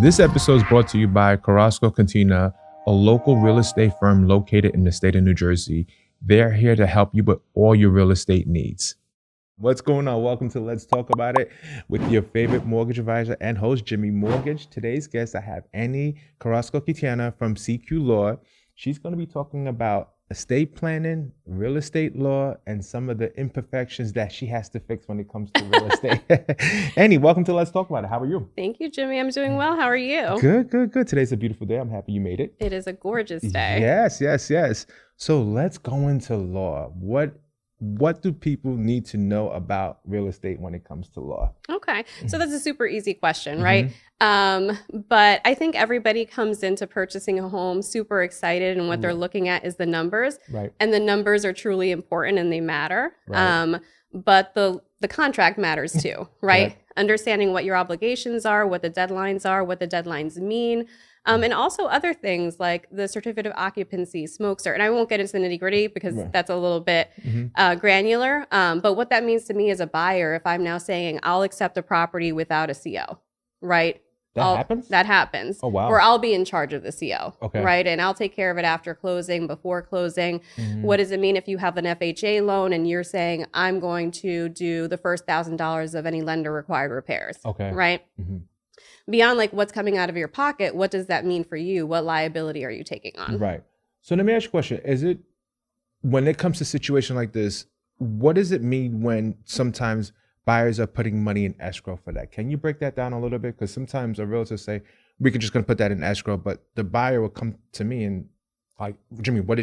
This episode is brought to you by Carasco Quintana, a local real estate firm located in the state of New Jersey. They're here to help you with all your real estate needs. What's going on? Welcome to Let's Talk About It with your favorite mortgage advisor and host, Jimmy Mortgage. Today's guest, I have Annie Carasco Quintana from CQ Law. She's going to be talking about estate planning, real estate law, and some of the imperfections that she has to fix when it comes to real estate. Annie, welcome to Let's Talk About It. How are you? Thank you, Jimmy. I'm doing well. How are you? Good. Today's a beautiful day. I'm happy you made it. It is a gorgeous day. Yes. So let's go into law. What do people need to know about real estate when it comes to law? Okay. So that's a super easy question, right? But I think everybody comes into purchasing a home super excited, and what they're looking at is the numbers. Right. And the numbers are truly important and they matter. Right. But the contract matters too, right? Understanding what your obligations are, what the deadlines are, what the deadlines mean. And also other things like the certificate of occupancy, smoke cert. And I won't get into the nitty gritty because that's a little bit granular. But what that means to me as a buyer, if I'm now saying I'll accept a property without a CO, right? That happens. Oh, wow. Or I'll be in charge of the CO, Okay. right? And I'll take care of it after closing, before closing. What does it mean if you have an FHA loan and you're saying I'm going to do the first $1,000 of any lender required repairs, Okay. right? Beyond like what's coming out of your pocket, what does that mean for you? What liability are you taking on? Right. So let me ask you a question. Is it, when it comes to a situation like this, what does it mean when sometimes buyers are putting money in escrow for that? Can you break that down a little bit? Because sometimes a realtor say, we could just going to put that in escrow, but the buyer will come to me and like, Jimmy, what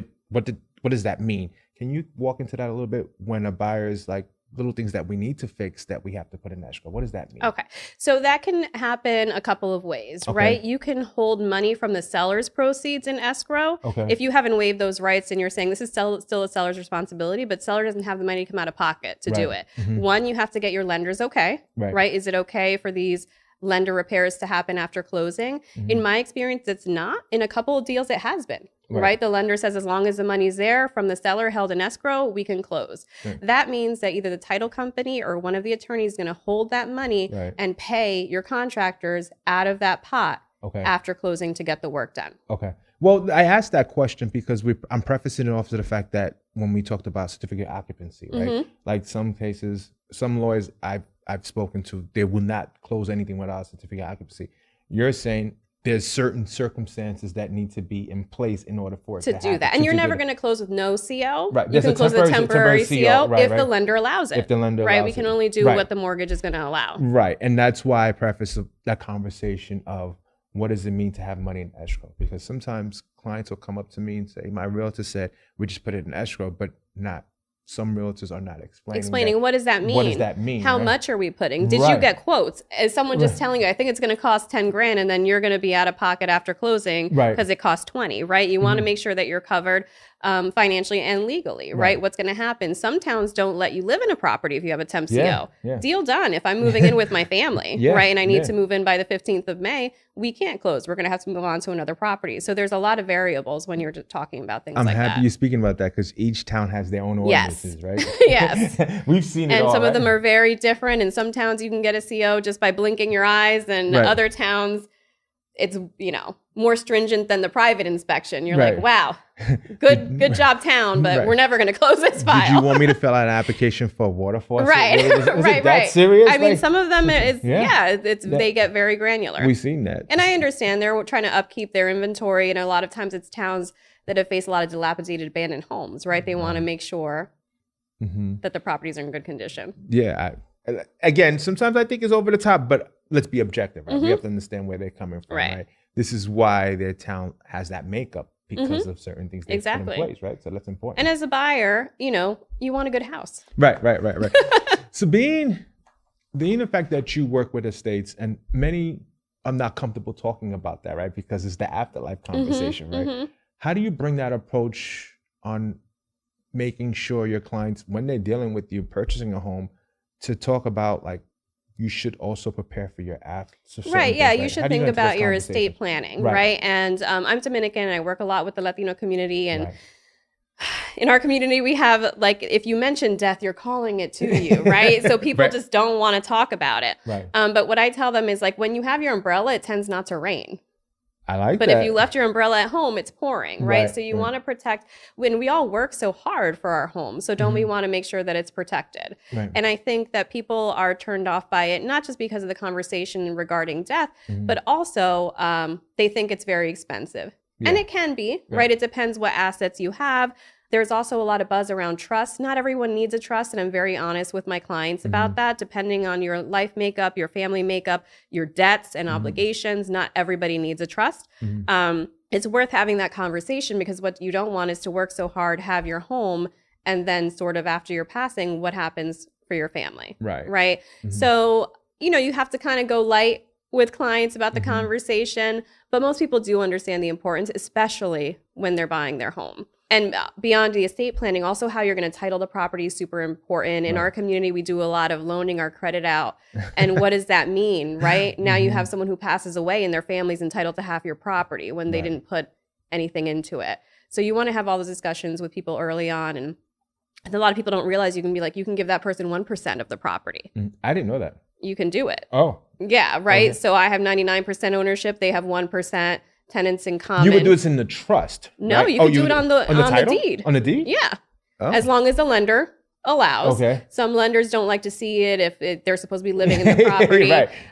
does that mean? Can you walk into that a little bit when a buyer is like, little things that we need to fix that we have to put in escrow? What does that mean? Okay. So that can happen a couple of ways, right? You can hold money from the seller's proceeds in escrow. Okay. If you haven't waived those rights and you're saying this is still a seller's responsibility, but seller doesn't have the money to come out of pocket to do it. One, you have to get your lenders okay, right? Is it okay for these lender repairs to happen after closing? In my experience, it's not. In a couple of deals, it has been. Right. The lender says as long as the money's there from the seller held in escrow, we can close. That means that either the title company or one of the attorneys is going to hold that money and pay your contractors out of that pot after closing to get the work done. Okay. Well, I asked that question because I'm prefacing it off to the fact that when we talked about certificate of occupancy, right? Like some cases, some lawyers I've spoken to, they will not close anything without a certificate of occupancy. You're saying there's certain circumstances that need to be in place in order for it to do that. And you're never going to close with no CO. Right. You can close with a temporary CO if the lender allows it. If the lender allows it. We can only do what the mortgage is going to allow. Right. And that's why I preface that conversation of what does it mean to have money in escrow? Because sometimes clients will come up to me and say, my realtor said we just put it in escrow, but not. Some realtors are not explaining what does that mean? What does that mean? How much are we putting? Did you get quotes? Is someone just telling you, I think it's going to cost 10 grand and then you're going to be out of pocket after closing because it costs 20, right? You want to make sure that you're covered financially and legally, right? What's going to happen? Some towns don't let you live in a property if you have a temp CO. Deal done. If I'm moving in with my family, right? And I need to move in by the 15th of May, we can't close. We're going to have to move on to another property. So there's a lot of variables when you're talking about things like that. I'm happy you're speaking about that because each town has their own ordinances, right? Yes. We've seen it and all, some of them are very different. In some towns you can get a CO just by blinking your eyes, and other towns it's, more stringent than the private inspection. You're like, wow, good job town, but we're never going to close this file. Did you want me to fill out an application for a water faucet? Right. Is it that serious? I mean, some of them they get very granular. We've seen that. And I understand they're trying to upkeep their inventory. And a lot of times it's towns that have faced a lot of dilapidated abandoned homes, right? They want to make sure that the properties are in good condition. Yeah. Again, sometimes I think it's over the top, but let's be objective, right? We have to understand where they're coming from, right? This is why their town has that makeup because of certain things they put in place, right? So that's important. And as a buyer, you want a good house. Right. So being the fact that you work with estates, and many are not comfortable talking about that, right? Because it's the afterlife conversation, right? How do you bring that approach on making sure your clients, when they're dealing with you purchasing a home, to talk about like, you should also prepare for your after. Right. Yeah. You should think about your estate planning. Right. And I'm Dominican and I work a lot with the Latino community. And In our community, we have, like, if you mention death, you're calling it to you, right? So people just don't want to talk about it. Right. But what I tell them is, like, when you have your umbrella, it tends not to rain. I like but that. if you left your umbrella at home, it's pouring, right? So you want to protect, when we all work so hard for our home. So don't we want to make sure that it's protected? Right. And I think that people are turned off by it, not just because of the conversation regarding death, but also they think it's very expensive. Yeah. And it can be, right? It depends what assets you have. There's also a lot of buzz around trust. Not everyone needs a trust, and I'm very honest with my clients about that. Depending on your life makeup, your family makeup, your debts and obligations, not everybody needs a trust. It's worth having that conversation, because what you don't want is to work so hard, have your home, and then sort of after your passing, what happens for your family? Right? So, you know, you have to kind of go light with clients about the conversation, but most people do understand the importance, especially when they're buying their home. And beyond the estate planning, also how you're going to title the property is super important. In our community, we do a lot of loaning our credit out. And what does that mean, right? Now you have someone who passes away and their family's entitled to half your property when they didn't put anything into it. So you want to have all those discussions with people early on. And a lot of people don't realize you can be like, you can give that person 1% of the property. I didn't know that. You can do it. Oh. Yeah, right? Okay. So I have 99% ownership. They have 1%. Tenants in common. You would do this in the trust. No, right? you can do it on the deed. On the deed? Yeah. Oh. As long as the lender allows. Okay. Some lenders don't like to see it if they're supposed to be living in the property.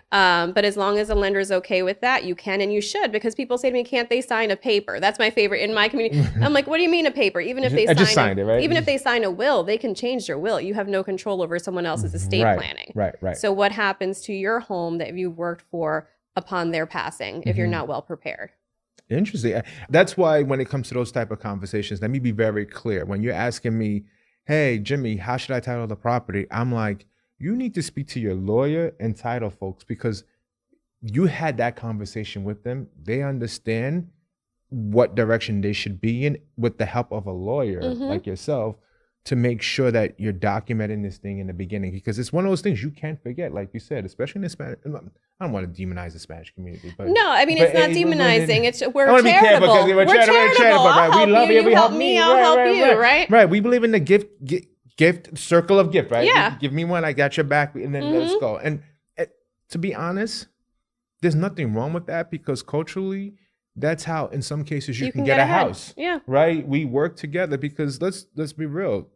But as long as the lender is okay with that, you can and you should, because people say to me, can't they sign a paper? That's my favorite in my community. I'm like, what do you mean a paper? Even if they even if they sign a will, they can change their will. You have no control over someone else's estate planning. Right. So what happens to your home that you've worked for upon their passing if you're not well prepared? Interesting. That's why when it comes to those type of conversations, let me be very clear. When you're asking me, hey, Jimmy, how should I title the property? I'm like, you need to speak to your lawyer and title folks, because you had that conversation with them. They understand what direction they should be in with the help of a lawyer like yourself, to make sure that you're documenting this thing in the beginning, because it's one of those things you can't forget, like you said, especially in the Spanish. I don't want to demonize the Spanish community, but no, I mean, it's not demonizing. We're charitable. We're charitable. Right? We love you. You help me. I'll help you. Right? Right. We believe in the gift circle of gift. Right? Yeah. Give me one, I got your back, and then let's go. And to be honest, there's nothing wrong with that, because culturally, that's how, in some cases, you can get a house. Yeah. Right. We work together, because let's be real.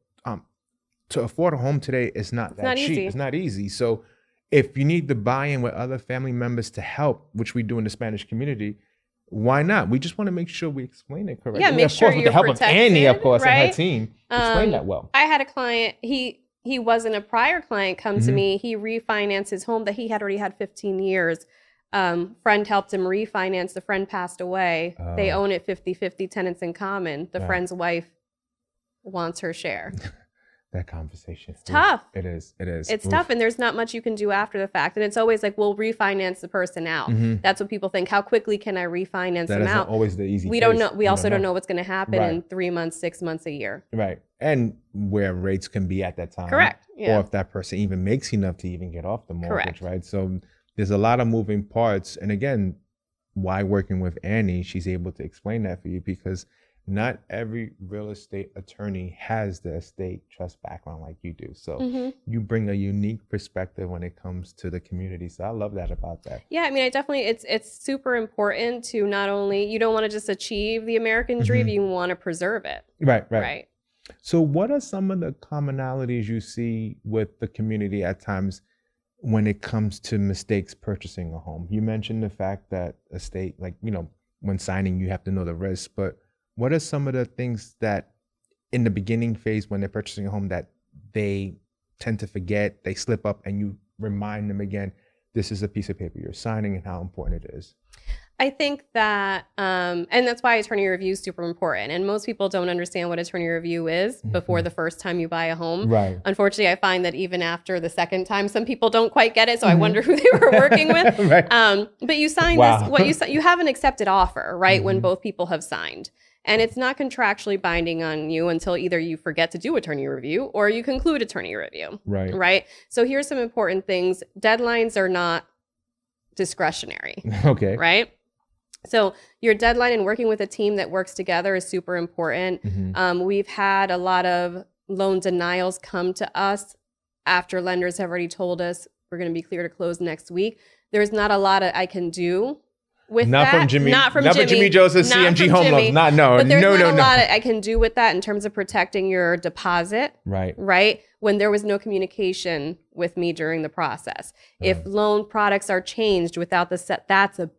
To afford a home today is not that cheap. It's not easy. So if you need to buy in with other family members to help, which we do in the Spanish community, why not? We just want to make sure we explain it correctly. Yeah, make sure with the help of Annie, of course, and her team, explain that well. I had a client, he wasn't a prior client, come to me. He refinanced his home that he had already had 15 years. Friend helped him refinance. The friend passed away. They own it 50-50, tenants in common. The friend's wife wants her share. That conversation. It's tough. It is. It's tough, and there's not much you can do after the fact. And it's always like, we'll refinance the person out. That's what people think. How quickly can I refinance them out? That is always the easy. We don't know. We also don't know what's going to happen in 3 months, 6 months, a year. Right. And where rates can be at that time. Correct. Yeah. Or if that person even makes enough to even get off the mortgage. Correct. Right. So there's a lot of moving parts. And again, why working with Annie, she's able to explain that for you, because not every real estate attorney has the estate trust background like you do. So you bring a unique perspective when it comes to the community. So I love that about that. Yeah, I mean, it's super important to not only, you don't want to just achieve the American dream, you want to preserve it. Right. So what are some of the commonalities you see with the community at times when it comes to mistakes purchasing a home? You mentioned the fact that estate, like, you know, when signing, you have to know the risk, but what are some of the things that in the beginning phase when they're purchasing a home that they tend to forget, they slip up, and you remind them again, this is a piece of paper you're signing and how important it is? I think that, and that's why attorney review is super important. And most people don't understand what attorney review is before the first time you buy a home. Right. Unfortunately, I find that even after the second time, some people don't quite get it. So I wonder who they were working with. But you sign this, you have an accepted offer, right? When both people have signed. And it's not contractually binding on you until either you forget to do attorney review or you conclude attorney review. Right. So here's some important things. Deadlines are not discretionary. Okay. Right. So your deadline and working with a team that works together is super important. We've had a lot of loan denials come to us after lenders have already told us we're going to be clear to close next week. There's not a lot I can do with that. From Jimmy. Not from Jimmy Joseph, CMG Home Loans. But there's not a lot I can do with that in terms of protecting your deposit. Right. When there was no communication with me during the process. If loan products are changed without the set, that's a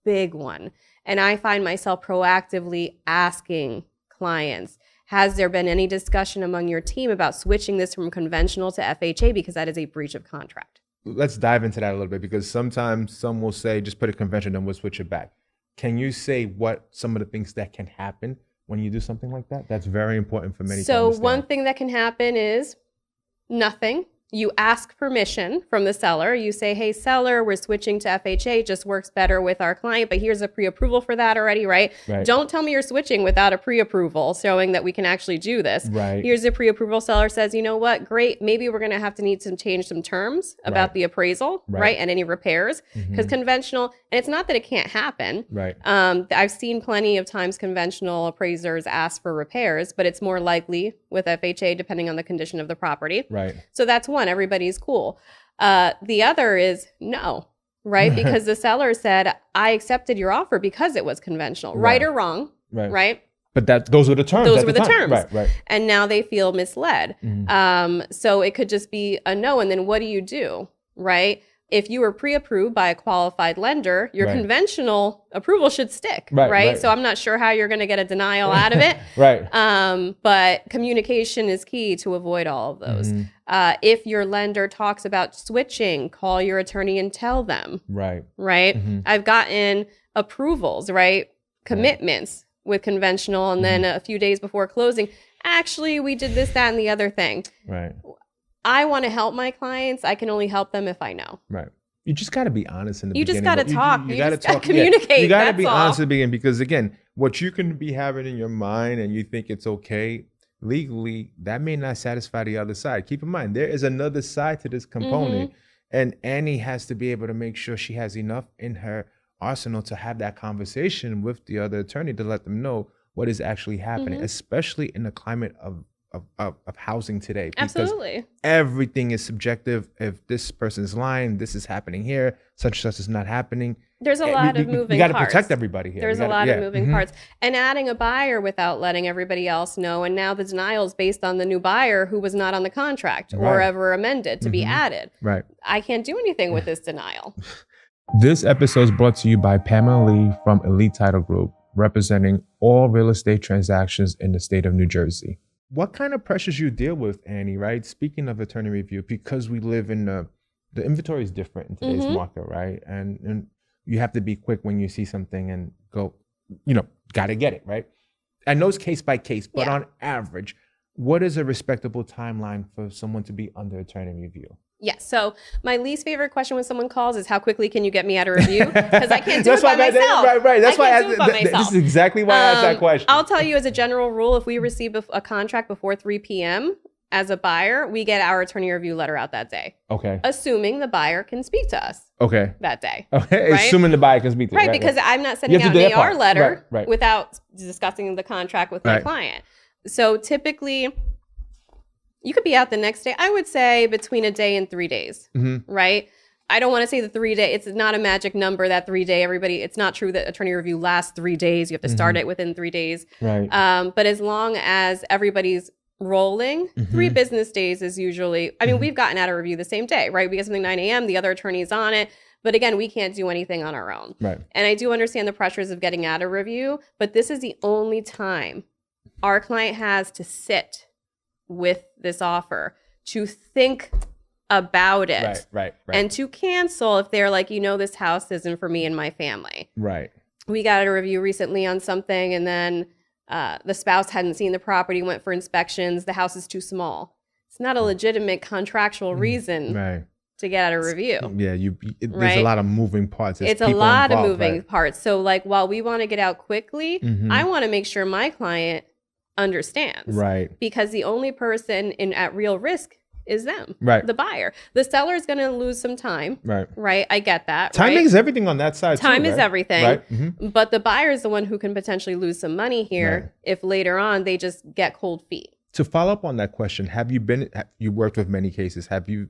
big one. And I find myself proactively asking clients, has there been any discussion among your team about switching this from conventional to FHA, because that is a breach of contract? Let's dive into that a little bit, because sometimes some will say, just put a conventional and we'll switch it back. Can you say what some of the things that can happen when you do something like that? That's very important for many. So one thing that can happen is nothing. You ask permission from the seller. You say, hey, seller, we're switching to FHA. It just works better with our client, but here's a pre-approval for that already, right? Don't tell me you're switching without a pre-approval showing that we can actually do this. Here's a pre-approval. Seller says, you know what? Great. Maybe we're going to have to need to change some terms about the appraisal, and any repairs, because conventional, and it's not that it can't happen. I've seen plenty of times conventional appraisers ask for repairs, but it's more likely with FHA depending on the condition of the property. So that's one. Everybody's cool. The other is no, right? Because the seller said, I accepted your offer because it was conventional, right or wrong, right? But those were the terms. Those were the terms. And now they feel misled. So it could just be a no. And then what do? Right? If you were pre-approved by a qualified lender, your conventional approval should stick, right? So I'm not sure how you're going to get a denial out of it. But communication is key to avoid all of those. If your lender talks about switching, call your attorney and tell them. I've gotten approvals, commitments with conventional, and then a few days before closing, actually, we did this, that, and the other thing. I want to help my clients. I can only help them if I know. You just got to be honest in the beginning. You just got to talk. You got to communicate. You got to be honest in the beginning, because again, what you can be having in your mind and you think it's okay, legally, that may not satisfy the other side. Keep in mind, there is another side to this component, and Annie has to be able to make sure she has enough in her arsenal to have that conversation with the other attorney to let them know what is actually happening, especially in the climate of housing today. Because everything is subjective. If this person is lying, this is happening here, such is not happening. There's a lot of moving parts. You got to protect everybody here. There's a lot of moving parts. And adding a buyer without letting everybody else know. And now the denial is based on the new buyer who was not on the contract or ever amended to be added. I can't do anything with this denial. This episode is brought to you by Pamela Lee from Elite Title Group, representing all real estate transactions in the state of New Jersey. What kind of pressures you deal with, Annie, right? Speaking of attorney review, because we live in the inventory is different in today's market, right? And you have to be quick when you see something and go, got to get it, right? I know it's case by case, but on average, what is a respectable timeline for someone to be under attorney review? Yes. So my least favorite question when someone calls is, how quickly can you get me out of review? Because I can't do it by myself. That's why this is exactly why I asked that question. I'll tell you as a general rule, if we receive a contract before 3 p.m. as a buyer, we get our attorney review letter out that day. Assuming the buyer can speak to us. That day. Assuming the buyer can speak to us. Because I'm not sending out an AR letter without discussing the contract with my client. So typically, you could be out the next day. I would say between a day and 3 days, right? I don't want to say the 3 day. It's not a magic number, that 3 day. It's not true that attorney review lasts 3 days. You have to start it within 3 days. But as long as everybody's rolling, 3 business days is usually, we've gotten out of review the same day, right? We get something 9 a.m., the other attorney's on it. But again, we can't do anything on our own. And I do understand the pressures of getting out of review, but this is the only time our client has to sit with this offer, to think about it, and to cancel if they're like, this house isn't for me and my family. We got a review recently on something, and then the spouse hadn't seen the property, went for inspections. The house is too small. It's not a legitimate contractual reason to get out of review. There's a lot of moving parts. It's a lot of moving parts. So while we want to get out quickly, I want to make sure my client understands. Because the only person at real risk is them, right? The buyer. The seller is going to lose some time, right? Right. I get that. Timing is everything on that side. Time too, is right? everything, right? But the buyer is the one who can potentially lose some money here if later on they just get cold feet. To follow up on that question, have you worked with many cases? Have you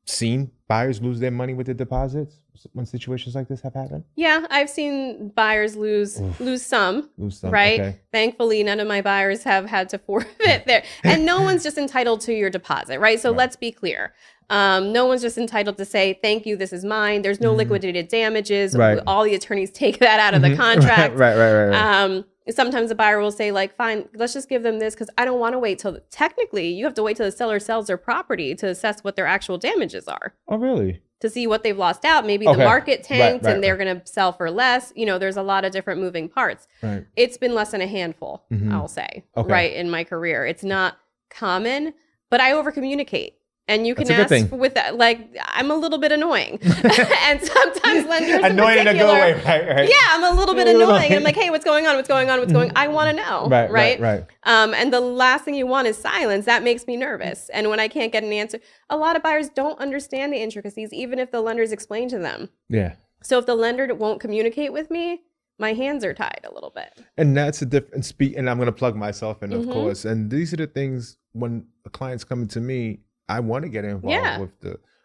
seen buyers lose their money with the deposits when situations like this have happened? Yeah, I've seen buyers lose some, right? Okay. Thankfully, none of my buyers have had to forfeit there. And no one's just entitled to your deposit, right? So let's be clear. No one's just entitled to say, thank you, this is mine. There's no liquidated damages. Right. All the attorneys take that out of the contract. Right. Sometimes the buyer will say, like, fine, let's just give them this because I don't want to wait till, technically, you have to wait till the seller sells their property to assess what their actual damages are. Oh, really? To see what they've lost out. Maybe the market tanked and they're going to sell for less. You know, there's a lot of different moving parts. Right. It's been less than a handful, I'll say, right, in my career. It's not common, but I over communicate. And you can ask with that, like, I'm a little bit annoying. And sometimes lenders annoying in a good way, right? Yeah, I'm a little bit annoying. And I'm like, hey, what's going on? What's going on? What's going on? I want to know, right? And the last thing you want is silence. That makes me nervous. And when I can't get an answer, a lot of buyers don't understand the intricacies, even if the lenders explain to them. Yeah. So if the lender won't communicate with me, my hands are tied a little bit. And that's a different and I'm going to plug myself in, of course. And these are the things when a client's coming to me, I want to get involved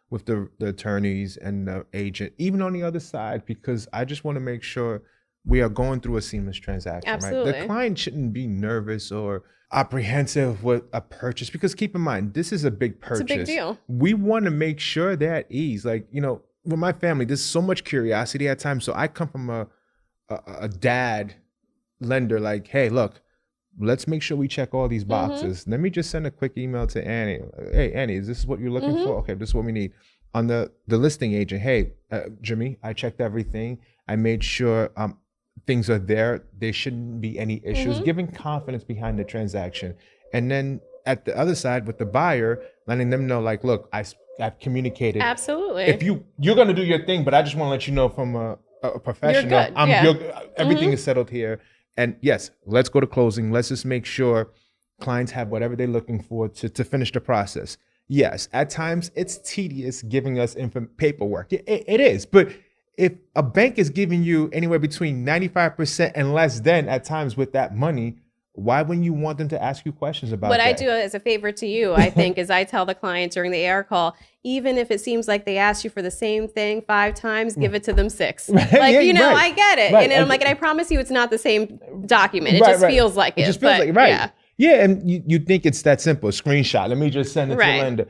with the attorneys and the agent, even on the other side, because I just want to make sure we are going through a seamless transaction. Absolutely. Right? The client shouldn't be nervous or apprehensive with a purchase, because keep in mind, this is a big purchase. It's a big deal. We want to make sure they're at ease. Like, you know, with my family, there's so much curiosity at times. So I come from a dad lender, like, hey, look, let's make sure we check all these boxes. Let me just send a quick email to Annie. Hey, Annie, is this what you're looking for? Okay, this is what we need. On the listing agent, hey, Jimmy, I checked everything. I made sure things are there. There shouldn't be any issues. Giving confidence behind the transaction. And then at the other side with the buyer, letting them know, like, look, I've communicated. Absolutely. If you're going to do your thing, but I just want to let you know from a professional, you're good. Everything is settled here. And yes, let's go to closing. Let's just make sure clients have whatever they're looking for to finish the process. Yes, at times it's tedious giving us paperwork. It is. But if a bank is giving you anywhere between 95% and less than at times with that money, why wouldn't you want them to ask you questions about what that? I do as a favor to you, I think, is I tell the client during the AR call, even if it seems like they asked you for the same thing 5 times, give it to them 6. Like, I get it. And I'm like, and I promise you it's not the same document. It just feels like it. It just feels like it, Yeah, and you think it's that simple. Screenshot. Let me just send it to the lender.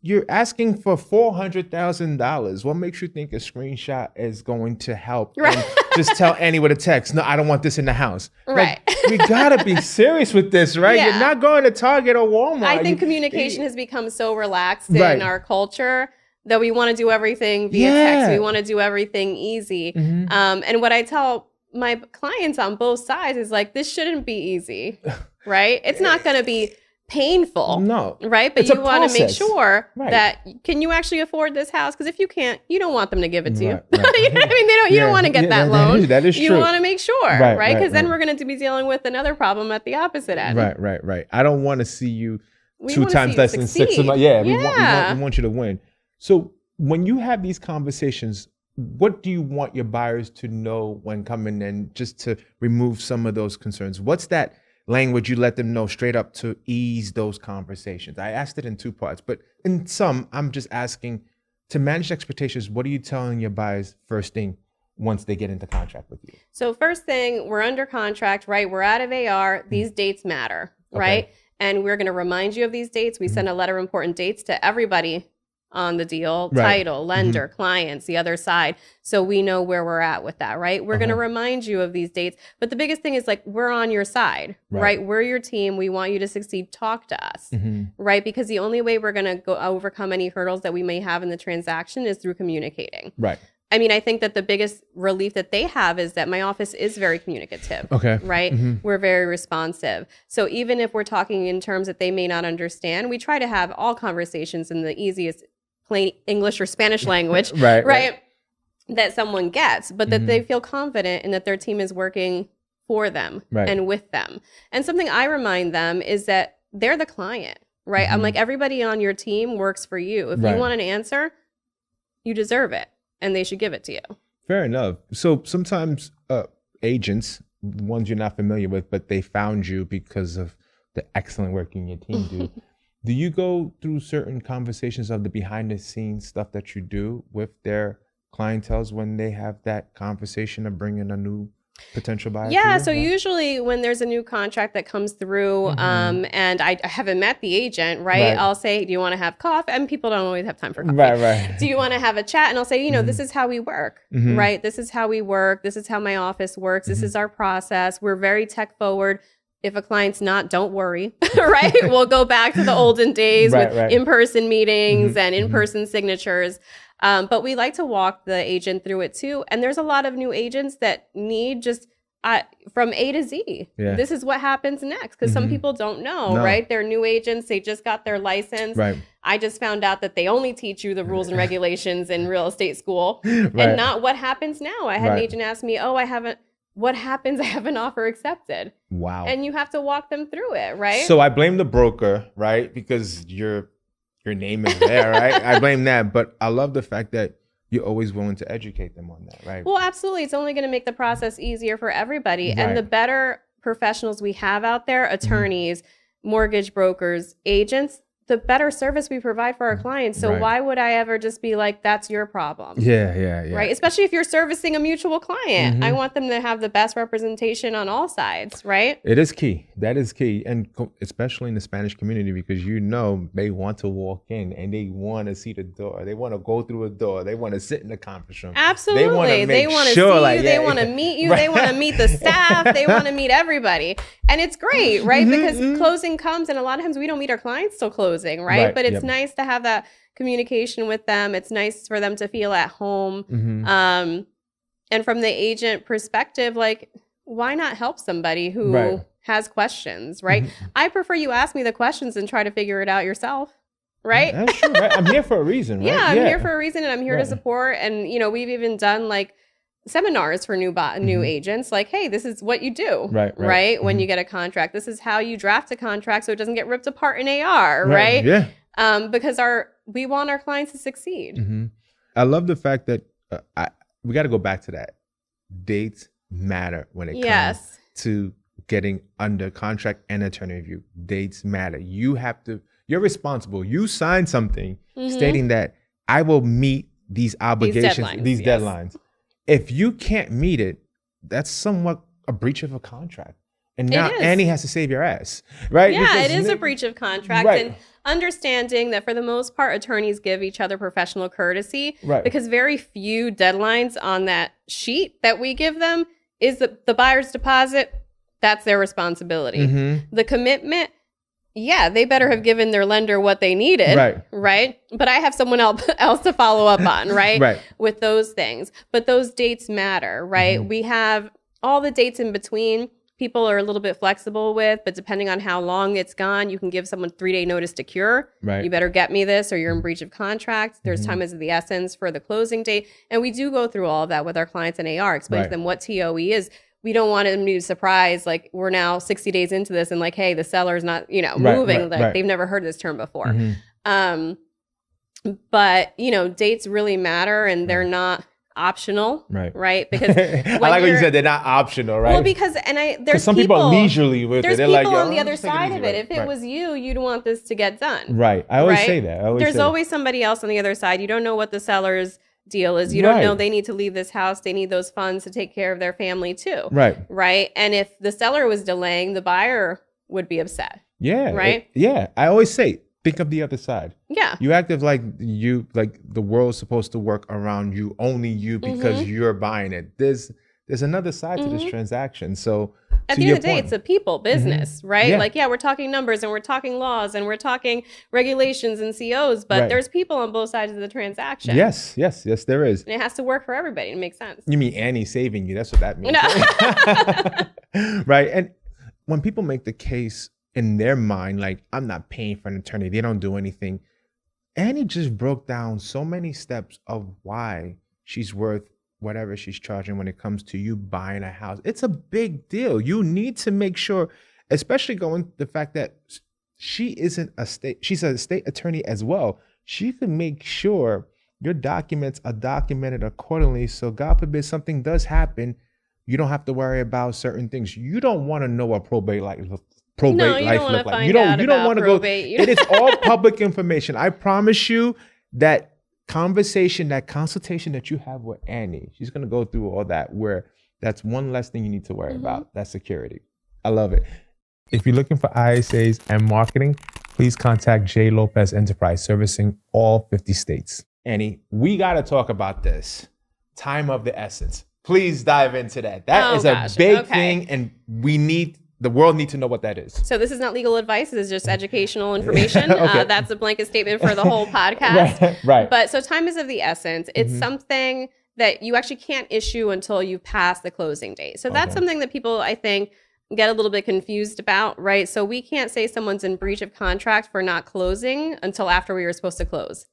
You're asking for $400,000. What makes you think a screenshot is going to help? And just tell Annie with a text, no, I don't want this in the house. Right. Like, we gotta be serious with this, right? You're not going to Target or Walmart. I think communication has become so relaxed in our culture that we want to do everything via text. We want to do everything easy. And what I tell my clients on both sides is, like, this shouldn't be easy, right? It's not going to be painful. No. Right? But you want to make sure that, can you actually afford this house? Because if you can't, you don't want them to give it to you. You know what I mean? You don't want to get that loan. That is true. You want to make sure, right? Because then we're going to be dealing with another problem at the opposite end. Right. I don't want to see you 2 times less than 6 months. We want you to win. So when you have these conversations, what do you want your buyers to know when coming in, just to remove some of those concerns? What's that language you let them know straight up to ease those conversations? I asked it in 2 parts, but in some, I'm just asking to manage expectations. What are you telling your buyers first thing once they get into contract with you? So first thing, we're under contract, right? We're out of AR. These dates matter, right? And we're going to remind you of these dates. We send a letter of important dates to everybody on the deal, title, lender, clients, the other side. So we know where we're at with that, right? We're going to remind you of these dates. But the biggest thing is, like, we're on your side, right? We're your team. We want you to succeed. Talk to us, right? Because the only way we're going to go overcome any hurdles that we may have in the transaction is through communicating. Right. I mean, I think that the biggest relief that they have is that my office is very communicative. Right? We're very responsive. So even if we're talking in terms that they may not understand, we try to have all conversations in the easiest plain English or Spanish language, right? That someone gets, but that they feel confident and that their team is working for them and with them. And something I remind them is that they're the client. right? I'm like, everybody on your team works for you. If you want an answer, you deserve it, and they should give it to you. Fair enough. So sometimes agents, ones you're not familiar with, but they found you because of the excellent work in your team do. Do you go through certain conversations of the behind the scenes stuff that you do with their clientels when they have that conversation of bringing a new potential buyer? Yeah, so usually when there's a new contract that comes through, and I haven't met the agent, right? I'll say, do you want to have coffee? And people don't always have time for coffee. Do you want to have a chat? And I'll say, you know, this is how we work, right? This is how we work. This is how my office works. This is our process. We're very tech forward. If a client's not, don't worry, right? We'll go back to the olden days with in-person meetings and in-person signatures. But we like to walk the agent through it too. And there's a lot of new agents that need just from A to Z. This is what happens next, because some people don't know, right? They're new agents. They just got their license. I just found out that they only teach you the rules and regulations in real estate school and not what happens now. I had an agent ask me, what happens? I have an offer accepted. Wow. And you have to walk them through it, right? So I blame the broker, right? Because your name is there, right? I blame that. But I love the fact that you're always willing to educate them on that, right? Well, absolutely. It's only going to make the process easier for everybody. And the better professionals we have out there, attorneys, mortgage brokers, agents, the better service we provide for our clients. So why would I ever just be like, that's your problem? Yeah. Right? Especially if you're servicing a mutual client. I want them to have the best representation on all sides, right? It is key. That is key. And especially in the Spanish community, because they want to walk in and they want to see the door. They want to go through a door. They want to sit in the conference room. Absolutely. They want to see you. They want to meet you. They want to meet the staff. They want to meet everybody. And it's great, right? Because closing comes, and a lot of times we don't meet our clients till closing, right? But it's nice to have that communication with them. It's nice for them to feel at home. And from the agent perspective, like, why not help somebody who has questions, right? I prefer you ask me the questions and try to figure it out yourself. Right? That's true, right? I'm here for a reason, right? I'm here for a reason, and I'm here to support. And, you know, we've even done like seminars for new agents, like, hey, this is what you do, right? When you get a contract, this is how you draft a contract so it doesn't get ripped apart in AR, right? Because we want our clients to succeed. I love the fact that we got to go back to that. Dates matter when it comes to getting under contract and attorney review. Dates matter. You're responsible. You signed something stating that I will meet these obligations, these deadlines. If you can't meet it, that's somewhat a breach of a contract. And now Annie has to save your ass, right? Yeah, it is a breach of contract. And understanding that for the most part, attorneys give each other professional courtesy because very few deadlines on that sheet that we give them is the buyer's deposit. That's their responsibility. The commitment, they better have given their lender what they needed, right? But I have someone else to follow up on, right? With those things. But those dates matter, right? We have all the dates in between. People are a little bit flexible with, but depending on how long it's gone, you can give someone 3-day notice to cure. You better get me this or you're in breach of contract. There's time is of the essence for the closing date. And we do go through all of that with our clients in AR, explain to them what TOE is. We don't want them to be surprised, like we're now 60 days into this and like, hey, the seller's not, moving. They've never heard this term before. But, dates really matter and they're not optional, right? Because I like what you said, they're not optional, right? Well, because there's some people are leisurely with it. There's people on the other side of it. If it was you'd want this to get done. I always say that. There's always somebody else on the other side. You don't know what the seller's deal is. You don't know they need to leave this house. They need those funds to take care of their family too. Right. And if the seller was delaying, the buyer would be upset. Right. I always say, think of the other side. You act like the world's supposed to work around you, only you, because you're buying it. There's another side to this transaction. So at the end of the day, it's a people business, right? Like, we're talking numbers and we're talking laws and we're talking regulations and COs, but there's people on both sides of the transaction. Yes, there is. And it has to work for everybody. It makes sense. You mean Annie saving you? That's what that means. No. Right. And when people make the case in their mind, like, I'm not paying for an attorney, they don't do anything. Annie just broke down so many steps of why she's worth whatever she's charging when it comes to you buying a house. It's a big deal. You need to make sure, especially the fact that She isn't she's a state attorney as well. She can make sure your documents are documented accordingly. So God forbid something does happen, you don't have to worry about certain things. You don't want to know what probate life look like. You don't want to go. It is all public information. I promise you that consultation that you have with Annie, she's going to go through all that, where that's one less thing you need to worry about. That's security. I love it. If you're looking for ISAs and marketing, please contact J. Lopez Enterprise, servicing all 50 states. Annie, we got to talk about this. Time of the essence. Please dive into that. That is a big thing, and the world needs to know what that is. So this is not legal advice. This is just educational information. That's a blanket statement for the whole podcast. Right. But so time is of the essence. It's something that you actually can't issue until you pass the closing date. So that's something that people, I think, get a little bit confused about, right? So we can't say someone's in breach of contract for not closing until after we were supposed to close.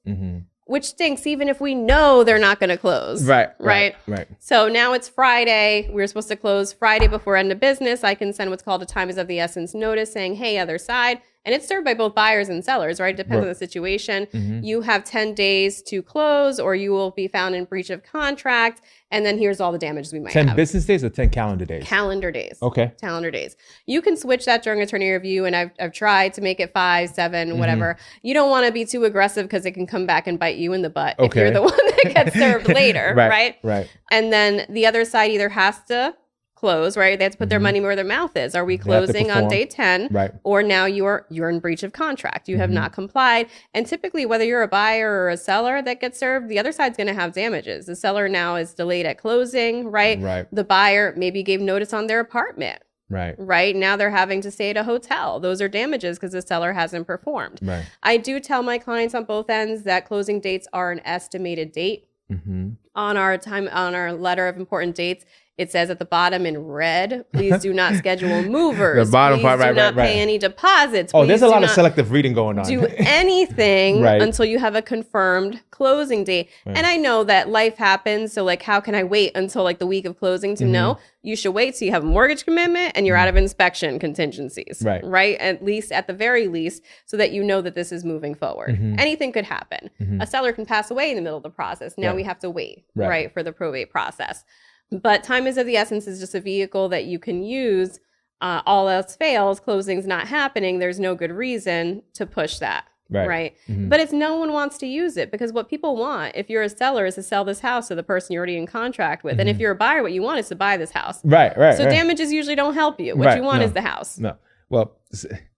Which stinks, even if we know they're not going to close. Right. So now it's Friday. We're supposed to close Friday before end of business. I can send what's called a time is of the essence notice saying, hey, other side. And it's served by both buyers and sellers, right? It depends on the situation. You have 10 days to close, or you will be found in breach of contract. And then here's all the damages we might have. 10 business days or 10 calendar days? Calendar days. Okay. Calendar days. You can switch that during attorney review, and I've tried to make it 5, 7, whatever. You don't want to be too aggressive because it can come back and bite you in the butt if you're the one that gets served later, right? And then the other side either has to close, right? They have to put their money where their mouth is. Are we closing on day 10? Or now you're in breach of contract. You have not complied. And typically, whether you're a buyer or a seller that gets served, the other side's going to have damages. The seller now is delayed at closing, right? The buyer maybe gave notice on their apartment. Right. Now they're having to stay at a hotel. Those are damages because the seller hasn't performed. I do tell my clients on both ends that closing dates are an estimated date. On our letter of important dates, it says at the bottom in red, please do not schedule movers. The bottom part, do not pay any deposits. Oh, there's a lot of selective reading going on. Do anything until you have a confirmed closing date. And I know that life happens. So like, how can I wait until like the week of closing to know? You should wait till you have a mortgage commitment and you're out of inspection contingencies. Right? At least, at the very least, so that you know that this is moving forward. Anything could happen. A seller can pass away in the middle of the process. Now we have to wait, right, for the probate process. But time is of the essence is just a vehicle that you can use. All else fails, closing's not happening. There's no good reason to push that. Right. But it's no one wants to use it because what people want, if you're a seller, is to sell this house to the person you're already in contract with. And if you're a buyer, what you want is to buy this house. So damages usually don't help you. What you want is the house. Well,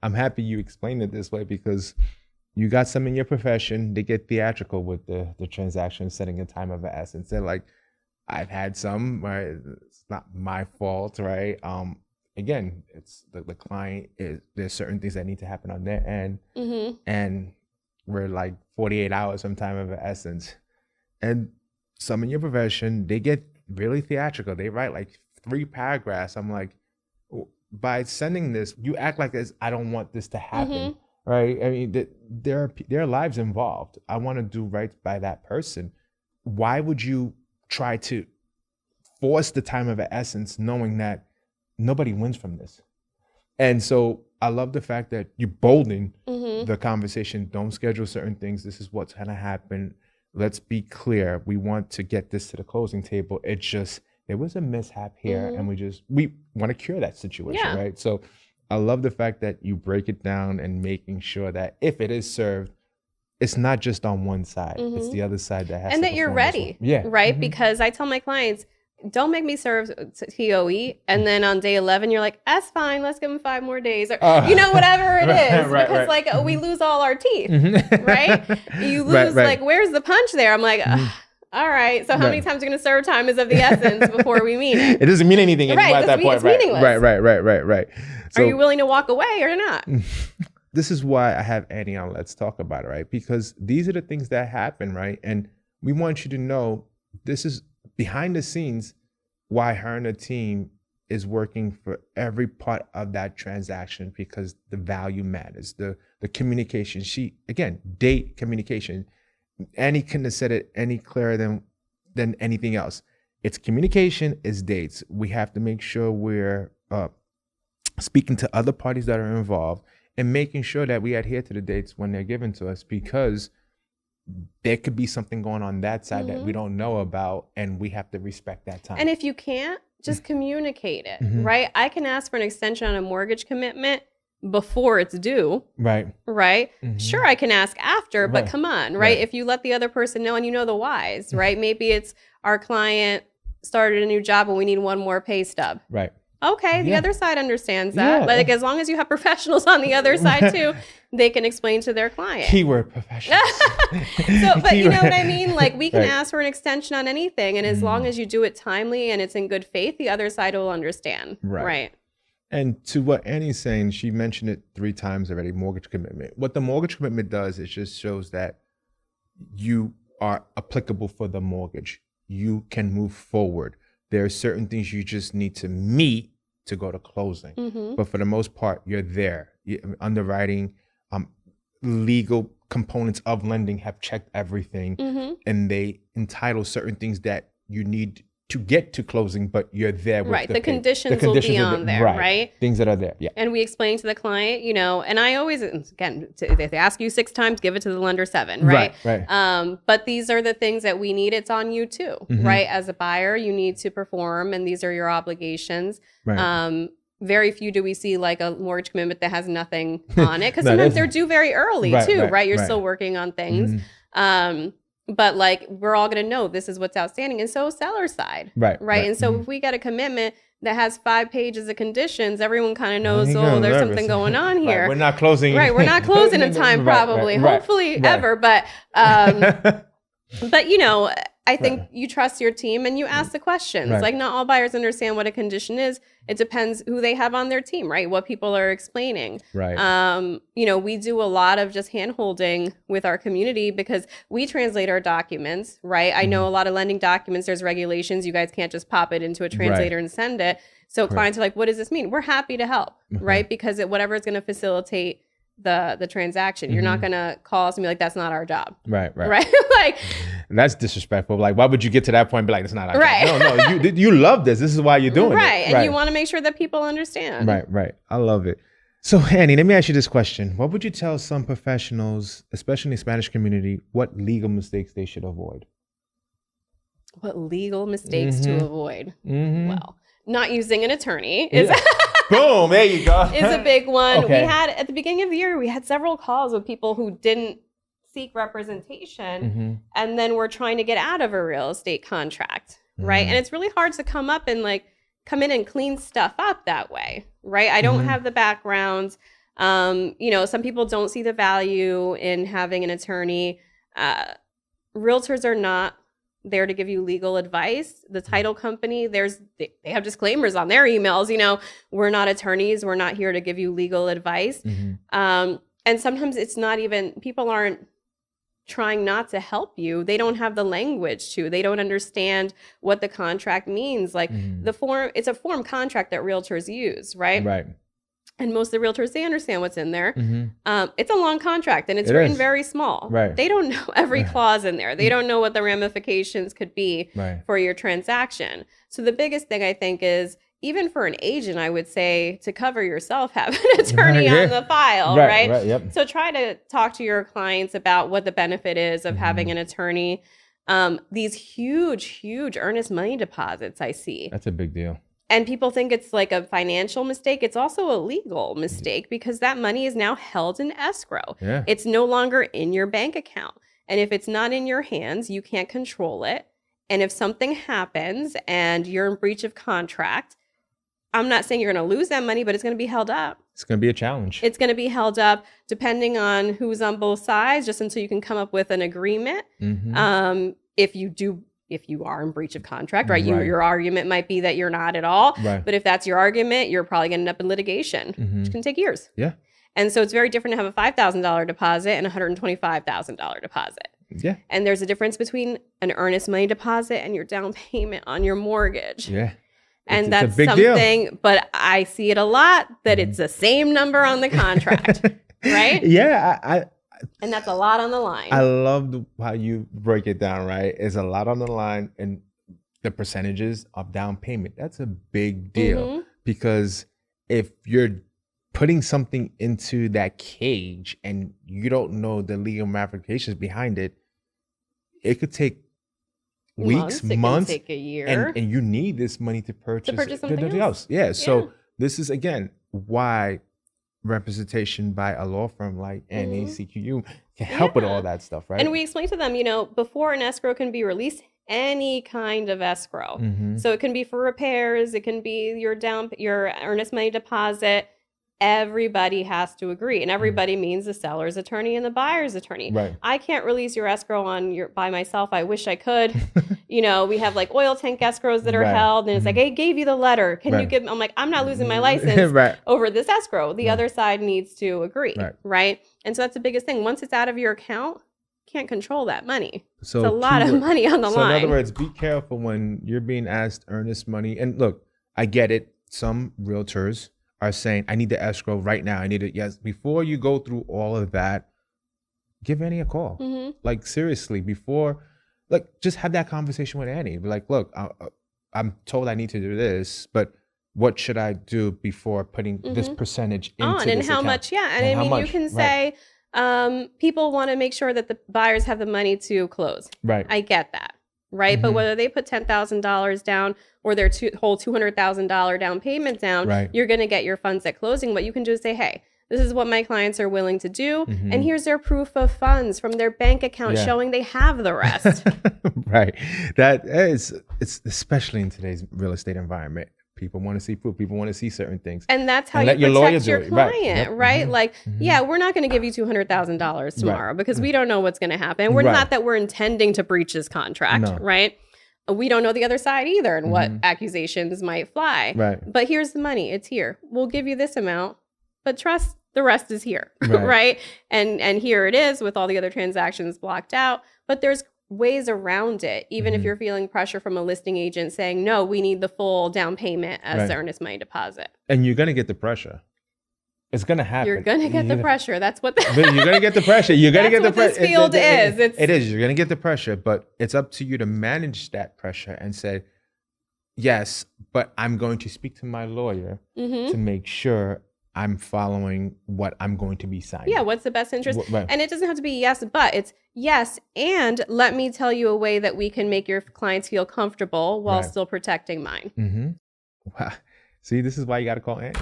I'm happy you explained it this way because you got some in your profession. They get theatrical with the transaction, setting a time of the essence. They're like, I've had some, right? It's not my fault, right? Again, it's the client there's certain things that need to happen on their end. And we're like 48 hours from time of the essence. And some in your profession, they get really theatrical. They write like 3 paragraphs. I'm like, by sending this, you act like this, I don't want this to happen, right? I mean, there are lives involved. I want to do right by that person. Why would you try to force the time of the essence knowing that nobody wins from this? And so I love the fact that you bolden the conversation. Don't schedule certain things. This is what's going to happen. Let's be clear. We want to get this to the closing table. It's just, there was a mishap here and we want to cure that situation, right? So I love the fact that you break it down and making sure that if it is served, it's not just on one side. It's the other side that has and to that you're ready. Well. Right? Because I tell my clients, don't make me serve TOE. And then on day 11, you're like, that's fine. Let's give them 5 more days. Or, whatever it is. Because we lose all our teeth, right? You lose, like, where's the punch there? I'm like, all right. So how many times are you going to serve time is of the essence before we mean it? It doesn't mean anything anymore at that point. It's meaningless. Right. So, are you willing to walk away or not? This is why I have Annie on Let's Talk About It, right? Because these are the things that happen, right? And we want you to know this is behind the scenes why her and the team is working for every part of that transaction because the value matters, the communication. Date communication. Annie couldn't have said it any clearer than anything else. It's communication, it's dates. We have to make sure we're speaking to other parties that are involved. and making sure that we adhere to the dates when they're given to us, because there could be something going on that side that we don't know about, and we have to respect that time. And if you can't, just communicate it, right? I can ask for an extension on a mortgage commitment before it's due. Right. Sure, I can ask after, but come on, right? If you let the other person know and you know the whys, right? Maybe it's our client started a new job and we need one more pay stub. Right. Okay, the other side understands that. Like, as long as you have professionals on the other side too, they can explain to their client. Keyword professionals. But you know what I mean? Like, we can ask for an extension on anything, and as long as you do it timely and it's in good faith, the other side will understand. Right. And to what Annie's saying, she mentioned it 3 times already, mortgage commitment. What the mortgage commitment does, it just shows that you are applicable for the mortgage. You can move forward. There are certain things you just need to meet to go to closing. But for the most part, you're there. Underwriting, legal components of lending have checked everything, and they entitle certain things that you need to get to closing, but you're there with the conditions will be on there, right? Things that are there, And we explain to the client, you know, and I always, again, if they ask you 6 times, give it to the lender 7, right? But these are the things that we need. It's on you too, right? As a buyer, you need to perform, and these are your obligations. Very few do we see like a mortgage commitment that has nothing on it, because sometimes they're due very early too, right? You're still working on things. But like, we're all going to know this is what's outstanding. And so seller side, right? And so if we get a commitment that has 5 pages of conditions, everyone kind of knows, there's something going on here. We're not closing. We're not closing in time, probably, hopefully ever. But, but you know, I think you trust your team and you ask the questions. Like, not all buyers understand what a condition is. It depends who they have on their team, right? What people are explaining. You know, we do a lot of just hand-holding with our community because we translate our documents, right? I know a lot of lending documents, there's regulations. You guys can't just pop it into a translator and send it. So clients are like, what does this mean? We're happy to help, right? Because whatever is going to facilitate the transaction. You're not going to call us and be like, that's not our job. Right? Like, that's disrespectful. Like, why would you get to that point and be like, it's not our job? No, you love this. This is why you're doing it. And you want to make sure that people understand. Right. I love it. So, Annie, let me ask you this question. What would you tell some professionals, especially in the Spanish community, what legal mistakes they should avoid? What legal mistakes to avoid? Well, not using an attorney is... Boom, there you go. Is a big one. We had, at the beginning of the year, we had several calls with people who didn't seek representation and then were trying to get out of a real estate contract, right? And it's really hard to come in and clean stuff up that way, right? I don't have the background. You know, some people don't see the value in having an attorney. Realtors are not there to give you legal advice. The title company, they have disclaimers on their emails, you know, we're not attorneys, we're not here to give you legal advice. And sometimes it's not even, people aren't trying not to help you. They don't have the language they don't understand what the contract means. Like it's a form contract that realtors use, right? And most of the realtors, they understand what's in there. It's a long contract and it's written very small. They don't know every clause in there. They don't know what the ramifications could be for your transaction. So the biggest thing I think is, even for an agent, I would say to cover yourself, have an attorney on the file, right? So try to talk to your clients about what the benefit is of having an attorney. These huge earnest money deposits I see. That's a big deal. And people think it's like a financial mistake. It's also a legal mistake because that money is now held in escrow. It's no longer in your bank account. And if it's not in your hands, you can't control it. And if something happens and you're in breach of contract, I'm not saying you're going to lose that money, but it's going to be held up. It's going to be a challenge. It's going to be held up depending on who's on both sides, just until you can come up with an agreement. If you are in breach of contract, right? Your argument might be that you're not at all. But if that's your argument, you're probably going to end up in litigation, which can take years. And so it's very different to have a $5,000 deposit and a $125,000 deposit. And there's a difference between an earnest money deposit and your down payment on your mortgage. And that's something, deal. But I see it a lot that it's the same number on the contract, right? And that's a lot on the line. I love how you break it down, right? It's a lot on the line, and the percentages of down payment. That's a big deal because if you're putting something into that cage and you don't know the legal ramifications behind it, it could take weeks, months, it can take a year, and you need this money to purchase something else. Yeah. So this is again why representation by a law firm like Annie CQU can help with all that stuff, right? And we explain to them, before an escrow can be released, any kind of escrow. So it can be for repairs, it can be your earnest money deposit. Everybody has to agree, and everybody means the seller's attorney and the buyer's attorney. Right. I can't release your escrow by myself. I wish I could. We have like oil tank escrows that are held, and it's like, I gave you the letter. Can you give? I'm like, I'm not losing my license over this escrow. The other side needs to agree, right? And so that's the biggest thing. Once it's out of your account, can't control that money. So it's a lot of money on the line. So in other words, be careful when you're being asked earnest money. And look, I get it. Some realtors are saying, I need the escrow right now. I need it. Yes. Before you go through all of that, give Annie a call. Like seriously, just have that conversation with Annie. Be like, look, I'm told I need to do this, but what should I do before putting this percentage into this and how account? Much? Yeah. And I mean, you can say, people want to make sure that the buyers have the money to close. Right. I get that. Right. But whether they put $10,000 down or their whole $200,000 down payment down, you're going to get your funds at closing. What you can do is say, hey, this is what my clients are willing to do. And here's their proof of funds from their bank account showing they have the rest. Right. It's especially in today's real estate environment. People want to see proof. People want to see certain things. And that's how you protect your client, right? Like, we're not going to give you $200,000 tomorrow because we don't know what's going to happen. We're not that we're intending to breach this contract, right? We don't know the other side either and what accusations might fly. Right. But here's the money. It's here. We'll give you this amount, but trust the rest is here, right? And here it is with all the other transactions blocked out. But there's ways around it, even if you're feeling pressure from a listing agent saying, no, we need the full down payment as the earnest money deposit. And you're going to get the pressure. It's going to happen. You're going to get the pressure. That's what you're going to get the pressure. You're going to get the pressure. This field is. It is. You're going to get the pressure, but it's up to you to manage that pressure and say, yes, but I'm going to speak to my lawyer to make sure I'm following what I'm going to be signing. Yeah, what's the best interest? And it doesn't have to be yes, but it's yes, and let me tell you a way that we can make your clients feel comfortable while still protecting mine. Wow. See, this is why you got to call Annie.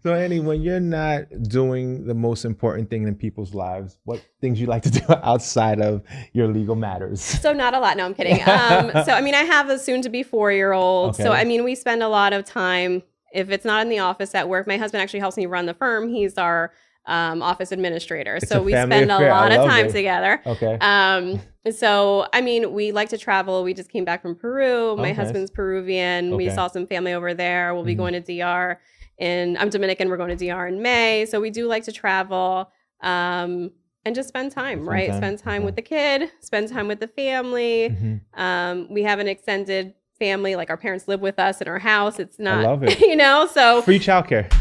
So Annie, when you're not doing the most important thing in people's lives, what things you like to do outside of your legal matters? So not a lot. No, I'm kidding. So, I mean, I have a soon-to-be 4-year-old. Okay. So, I mean, we spend a lot of time. If it's not in the office at work, my husband actually helps me run the firm. He's our office administrator. So we spend a lot of time together. Okay. So, I mean, we like to travel. We just came back from Peru. My husband's Peruvian. We saw some family over there. We'll be going to DR. I'm Dominican. We're going to DR in May. So we do like to travel and just spend time, Spend time with the kid, spend time with the family. We have an extended family, like our parents live with us in our house. It's not, I love it. So free childcare.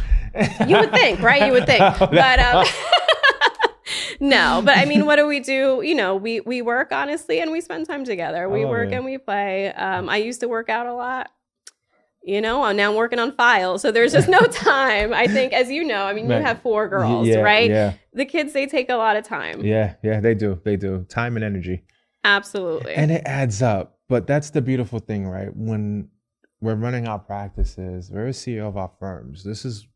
You would think, right? You would think, but no. But I mean, what do? We work honestly, and we spend time together. We work and we play. I used to work out a lot. Now I'm working on files, so there's just no time. I think, as you know, I mean, you have 4 girls, right? Yeah. The kids, they take a lot of time. Yeah, they do. They do. Time and energy. Absolutely. And it adds up. But that's the beautiful thing, right? When we're running our practices, we're a CEO of our firms.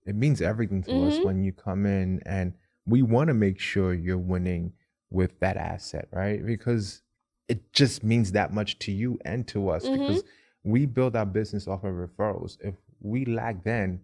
It means everything to us when you come in, and we want to make sure you're winning with that asset, right? Because it just means that much to you and to us because we build our business off of referrals. If we lack then,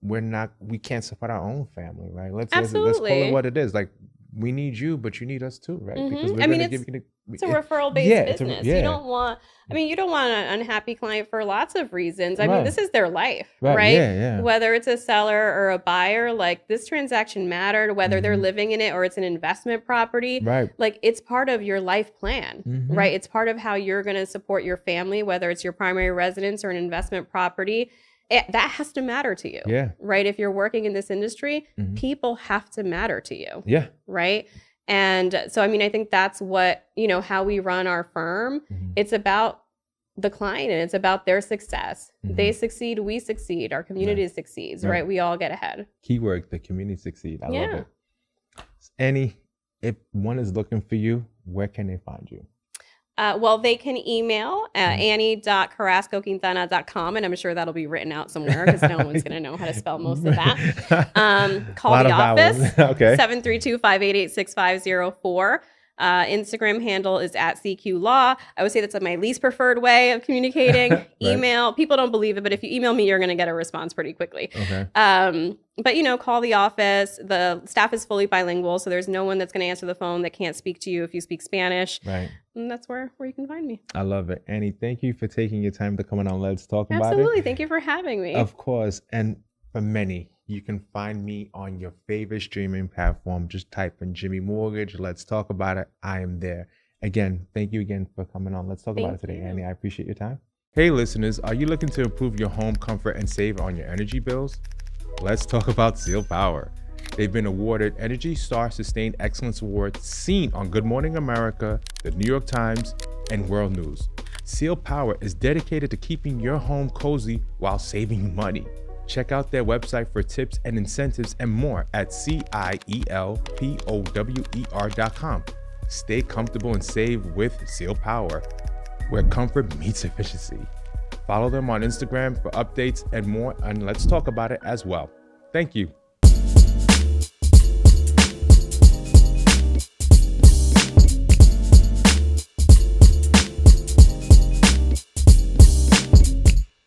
we can't support our own family, right? Let's call it what it is. Like, we need you, but you need us too, right? Because we're going to give you it's a referral-based business. You don't want an unhappy client for lots of reasons. I mean, this is their life, right? Yeah. Whether it's a seller or a buyer, like this transaction mattered, whether they're living in it or it's an investment property, right? Like it's part of your life plan, right? It's part of how you're going to support your family, whether it's your primary residence or an investment property. That has to matter to you, right? If you're working in this industry, people have to matter to you, right? And so, I mean, I think that's what, how we run our firm. It's about the client, and it's about their success. They succeed, we succeed, our community succeeds, right? We all get ahead. Keyword, the community succeed. I love it. Annie, if one is looking for you, where can they find you? Well, they can email annie.carascoquintana.com, and I'm sure that'll be written out somewhere because no one's going to know how to spell most of that. Call the office, 732-588-6504. Instagram handle is @CQ Law. I would say that's my least preferred way of communicating. Email, people don't believe it, but if you email me, you're going to get a response pretty quickly. But call the office. The staff is fully bilingual, so there's no one that's going to answer the phone that can't speak to you if you speak Spanish. And that's where you can find me. I love it. Annie, thank you for taking your time to come on Let's Talk About It. Absolutely. Thank you for having me. Of course. And for many, you can find me on your favorite streaming platform. Just type in Jimmy Mortgage. Let's Talk About It. I am there. Again, thank you again for coming on Let's Talk About It today, Annie. I appreciate your time. Hey, listeners, are you looking to improve your home comfort and save on your energy bills? Let's talk about Seal Power. They've been awarded Energy Star Sustained Excellence Award, seen on Good Morning America, the New York Times, and World News. Seal Power is dedicated to keeping your home cozy while saving money. Check out their website for tips and incentives and more at CIELPOWER.com. Stay comfortable and save with Seal Power, where comfort meets efficiency. Follow them on Instagram for updates and more, and Let's Talk About It as well. Thank you.